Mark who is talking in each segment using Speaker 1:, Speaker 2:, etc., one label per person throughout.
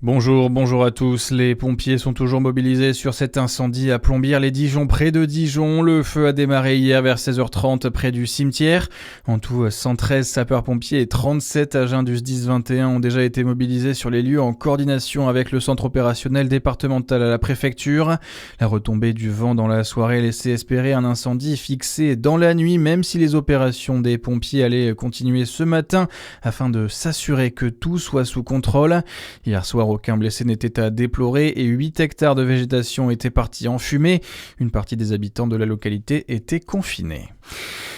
Speaker 1: Bonjour à tous. Les pompiers sont toujours mobilisés sur cet incendie à Plombières-les-Dijon, près de Dijon. Le feu a démarré hier vers 16h30 près du cimetière. En tout, 113 sapeurs-pompiers et 37 agents du SDIS 21 ont déjà été mobilisés sur les lieux en coordination avec le centre opérationnel départemental à la préfecture. La retombée du vent dans la soirée laissait espérer un incendie fixé dans la nuit, même si les opérations des pompiers allaient continuer ce matin afin de s'assurer que tout soit sous contrôle. Hier soir, aucun blessé n'était à déplorer et 8 hectares de végétation étaient partis en fumée. Une partie des habitants de la localité étaient confinés.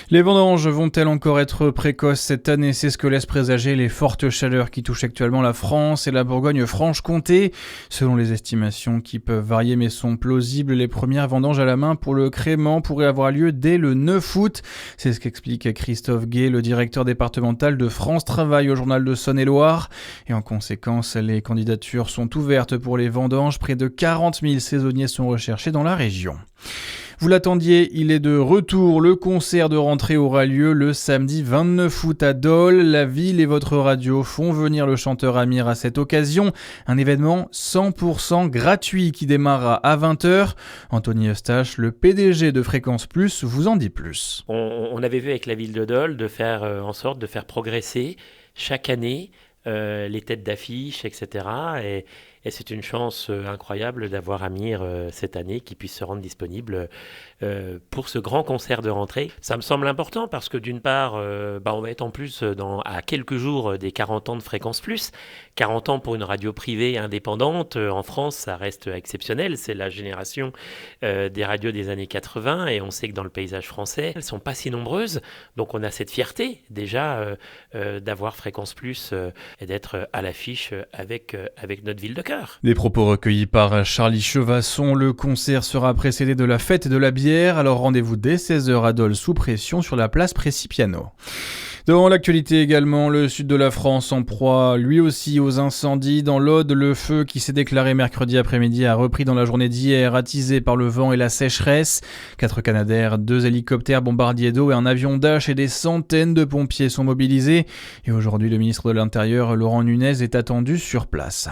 Speaker 1: Les vendanges vont-elles encore être précoces cette année ? C'est ce que laissent présager les fortes chaleurs qui touchent actuellement la France et la Bourgogne-Franche-Comté. Selon les estimations qui peuvent varier mais sont plausibles, les premières vendanges à la main pour le crément pourraient avoir lieu dès le 9 août. C'est ce qu'explique Christophe Gay, le directeur départemental de France Travail au journal de Saône-et-Loire. Et en conséquence, les candidatures sont ouvertes pour les vendanges. Près de 40 000 saisonniers sont recherchés dans la région. Vous l'attendiez, il est de retour. Le concert de rentrée aura lieu le samedi 29 août à Dole. La ville et votre radio font venir le chanteur Amir à cette occasion. Un événement 100% gratuit qui démarrera à 20h. Anthony Eustache, le PDG de Fréquence Plus, vous en dit plus.
Speaker 2: On avait vu avec la ville de Dole de faire en sorte de faire progresser chaque année les têtes d'affiche, etc. Et c'est une chance incroyable d'avoir Amir cette année qui puisse se rendre disponible pour ce grand concert de rentrée. Ça me semble important parce que d'une part, on va être en plus à quelques jours des 40 ans de Fréquence Plus. 40 ans pour une radio privée indépendante, en France, ça reste exceptionnel. C'est la génération des radios des années 80 et on sait que dans le paysage français, elles ne sont pas si nombreuses. Donc on a cette fierté déjà d'avoir Fréquence Plus et d'être à l'affiche avec notre ville de cœur.
Speaker 1: Des propos recueillis par Charlie Chevasson. Le concert sera précédé de la fête de la bière. Alors rendez-vous dès 16h à Dole sous pression sur la place Précipiano. Dans l'actualité également, le sud de la France en proie lui aussi aux incendies. Dans l'Aude, le feu qui s'est déclaré mercredi après-midi a repris dans la journée d'hier, attisé par le vent et la sécheresse. 4 Canadair, 2 hélicoptères bombardiers d'eau et un avion Dash et des centaines de pompiers sont mobilisés. Et aujourd'hui, le ministre de l'Intérieur, Laurent Nunez, est attendu sur place.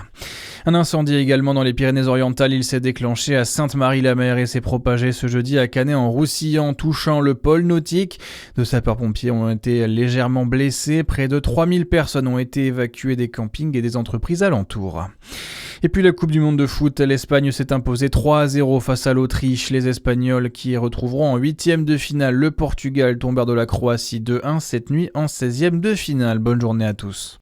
Speaker 1: Un incendie également dans les Pyrénées-Orientales. Il s'est déclenché à Sainte-Marie-la-Mer et s'est propagé ce jeudi à Canet-en-Roussillon, touchant le pôle nautique. 2 sapeurs-pompiers ont été légèrement blessés. Près de 3000 personnes ont été évacuées des campings et des entreprises alentours. Et puis la Coupe du Monde de foot, l'Espagne s'est imposée 3-0 face à l'Autriche. Les Espagnols qui retrouveront en 8e de finale le Portugal tombèrent de la Croatie 2-1 cette nuit en 16e de finale. Bonne journée à tous.